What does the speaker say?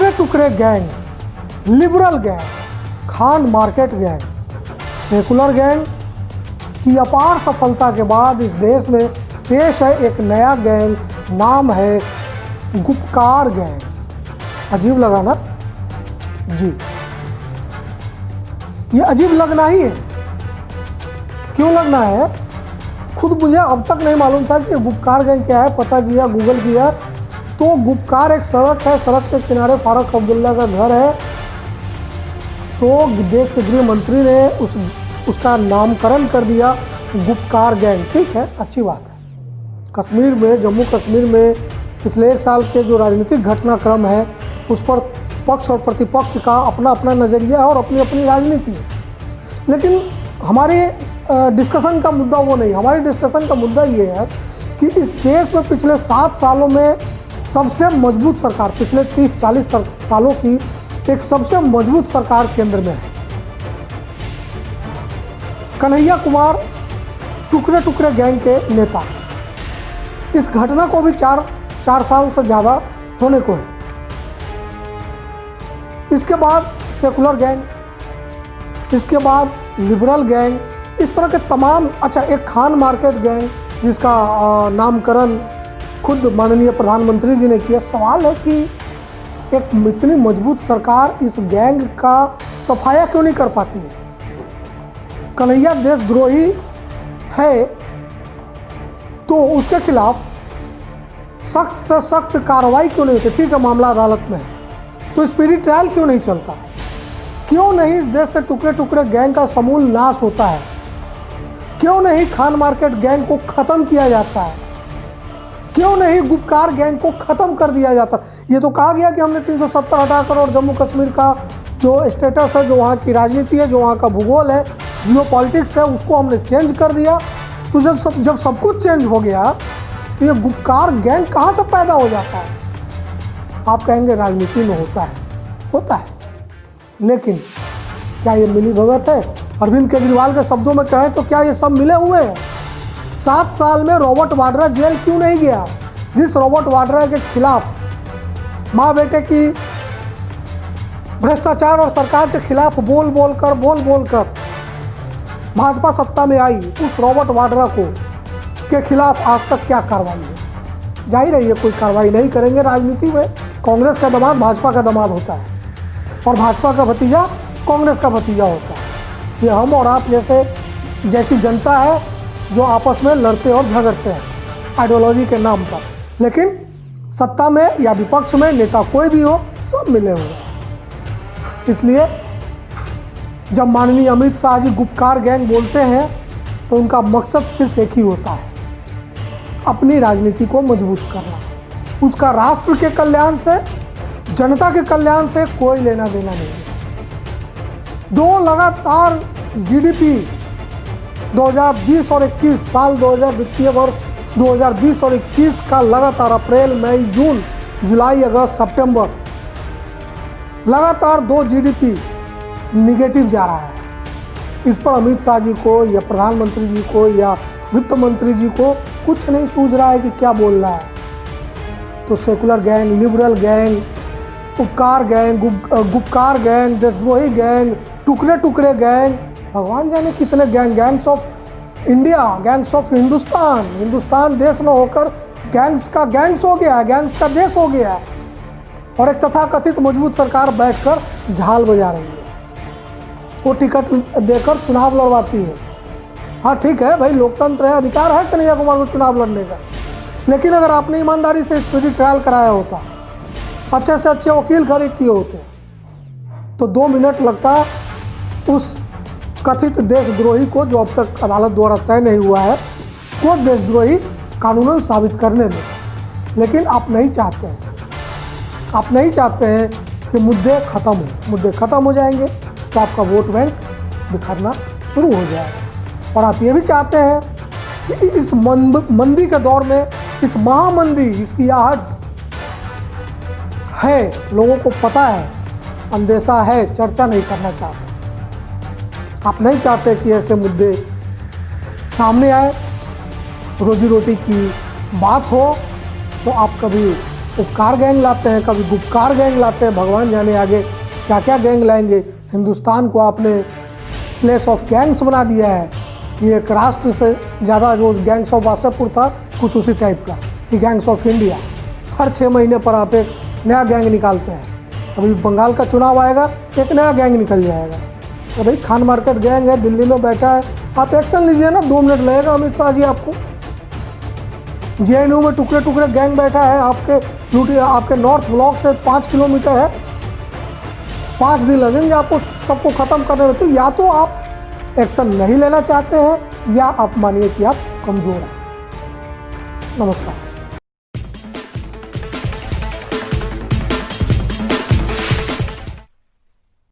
टुकड़े टुकड़े gang, liberal gang, Khan market gang, secular gang की अपार सफलता के बाद इस देश में पेश है एक नया गैंग, नाम है गुपकार गैंग। अजीब लगा ना जी? ये अजीब लगना ही है। क्यों लगना है? खुद मुझे अब तक नहीं मालूम था कि गुपकार गैंग क्या है। पता किया, गूगल किया तो गुपकार एक सड़क है, सड़क के किनारे फारूक अब्दुल्ला का घर है। तो देश के गृह मंत्री ने उसका नामकरण कर दिया गुपकार गैंग। ठीक है, अच्छी बात है। कश्मीर में, जम्मू कश्मीर में पिछले 1 साल के जो राजनीतिक घटनाक्रम है उस पर पक्ष और प्रतिपक्ष का अपना अपना नज़रिया है और अपनी अपनी राजनीति है। लेकिन हमारे डिस्कशन का मुद्दा वो नहीं। हमारे डिस्कशन का मुद्दा ये है कि इस देश में पिछले 7 सालों में सबसे मजबूत सरकार, पिछले 30-40 सालों की एक सबसे मजबूत सरकार केंद्र में है। कन्हैया कुमार टुकड़े टुकड़े गैंग के नेता। इस घटना को भी 4 साल से ज़्यादा होने को है। इसके बाद सेकुलर गैंग, इसके बाद लिबरल गैंग, इस तरह के तमाम। अच्छा, एक खान मार्केट गैंग जिसका नामकरण खुद माननीय प्रधानमंत्री जी ने किया। सवाल है कि एक इतनी मजबूत सरकार इस गैंग का सफाया क्यों नहीं कर पाती है? कन्हैया देशद्रोही है तो उसके खिलाफ सख्त से सख्त कार्रवाई क्यों नहीं होती? ठीक है, मामला अदालत में है तो स्पीडी ट्रायल क्यों नहीं चलता? क्यों नहीं इस देश से टुकड़े टुकड़े गैंग का समूल नाश होता है? क्यों नहीं खान मार्केट गैंग को खत्म किया जाता है? क्यों नहीं गुपकार गैंग को खत्म कर दिया जाता? ये तो कहा गया कि हमने 370 हटाकर और जम्मू कश्मीर का जो स्टेटस है, जो वहाँ की राजनीति है, जो वहाँ का भूगोल है, जियो पॉलिटिक्स है, उसको हमने चेंज कर दिया। तो जब सब कुछ चेंज हो गया तो ये गुपकार गैंग कहाँ से पैदा हो जाता है? आप कहेंगे राजनीति में होता है। लेकिन क्या ये मिली भगत है? अरविंद केजरीवाल के शब्दों में कहें तो क्या ये सब मिले हुए हैं? 7 साल में रॉबर्ट वाड्रा जेल क्यों नहीं गया? जिस रॉबर्ट वाड्रा के खिलाफ माँ बेटे की भ्रष्टाचार और सरकार के खिलाफ बोल बोल कर भाजपा सत्ता में आई, उस रॉबर्ट वाड्रा के खिलाफ आज तक क्या कार्रवाई है? जाहिर है ये कोई कार्रवाई नहीं करेंगे। राजनीति में कांग्रेस का दामाद भाजपा का दामाद होता है और भाजपा का भतीजा कांग्रेस का भतीजा होता है। ये हम और आप जैसी जनता है जो आपस में लड़ते और झगड़ते हैं आइडियोलॉजी के नाम पर। लेकिन सत्ता में या विपक्ष में नेता कोई भी हो, सब मिले हुए हैं। इसलिए जब माननीय अमित शाह जी गुपकार गैंग बोलते हैं तो उनका मकसद सिर्फ एक ही होता है, अपनी राजनीति को मजबूत करना। उसका राष्ट्र के कल्याण से, जनता के कल्याण से कोई लेना देना नहीं है। 2 लगातार जीडीपी 2020 और 21 साल 2000 वित्तीय वर्ष 2020 और 21 का लगातार अप्रैल, मई, जून, जुलाई, अगस्त, सितंबर लगातार 2 जीडीपी निगेटिव जा रहा है। इस पर अमित शाह जी को या प्रधानमंत्री जी को या वित्त मंत्री जी को कुछ नहीं सूझ रहा है कि क्या बोल रहा है। तो सेकुलर गैंग, लिबरल गैंग, उपकार गैंग, गुपकार गैंग, देशद्रोही गैंग, टुकड़े टुकड़े गैंग, भगवान जाने कितने gangs of India, gangs of Hindustan देश न होकर गैंग्स का गैंग्स हो गया है, गैंग्स का देश हो गया है। और एक तथाकथित मजबूत सरकार बैठकर झाल बजा रही है। वो टिकट देकर चुनाव लड़वाती है। हाँ ठीक है भाई, लोकतंत्र है, अधिकार है कन्हैया कुमार को चुनाव लड़ने का। लेकिन अगर आपने ईमानदारी से स्पीडी ट्रायल कराया होता, अच्छे से अच्छे वकील खड़े किए होते, तो 2 मिनट लगता उस कथित देशद्रोही को, जो अब तक अदालत द्वारा तय नहीं हुआ है, वो देशद्रोही कानूनन साबित करने में। लेकिन आप नहीं चाहते हैं, आप नहीं चाहते हैं कि मुद्दे खत्म हो। मुद्दे खत्म हो जाएंगे तो आपका वोट बैंक बिखरना शुरू हो जाएगा। और आप ये भी चाहते हैं कि इस मंदी के दौर में, इस महामंदी, इसकी आहट है, लोगों को पता है, अंदेशा है, चर्चा नहीं करना चाहते। आप नहीं चाहते कि ऐसे मुद्दे सामने आए, रोजी रोटी की बात हो, तो आप कभी उपकार गैंग लाते हैं, कभी गुपकार गैंग लाते हैं, भगवान जाने आगे क्या क्या गैंग लाएंगे। हिंदुस्तान को आपने प्लेस ऑफ गैंग्स बना दिया है। ये एक राष्ट्र से ज़्यादा जो गैंग्स ऑफ वासेपुर था, कुछ उसी टाइप का कि गैंग्स ऑफ इंडिया। हर 6 महीने पर आप एक नया गैंग निकालते हैं। अभी बंगाल का चुनाव आएगा, एक नया गैंग निकल जाएगा। तो भाई खान मार्केट गैंग है, दिल्ली में बैठा है, आप एक्शन लीजिए ना। 2 मिनट लगेगा अमित शाह जी आपको। JNU में टुकड़े टुकड़े गैंग बैठा है आपके नॉर्थ ब्लॉक से 5 किलोमीटर है। 5 दिन लगेंगे आपको सबको ख़त्म करने में। तो या तो आप एक्शन नहीं लेना चाहते हैं या आप मानिए कि आप कमज़ोर हैं। नमस्कार।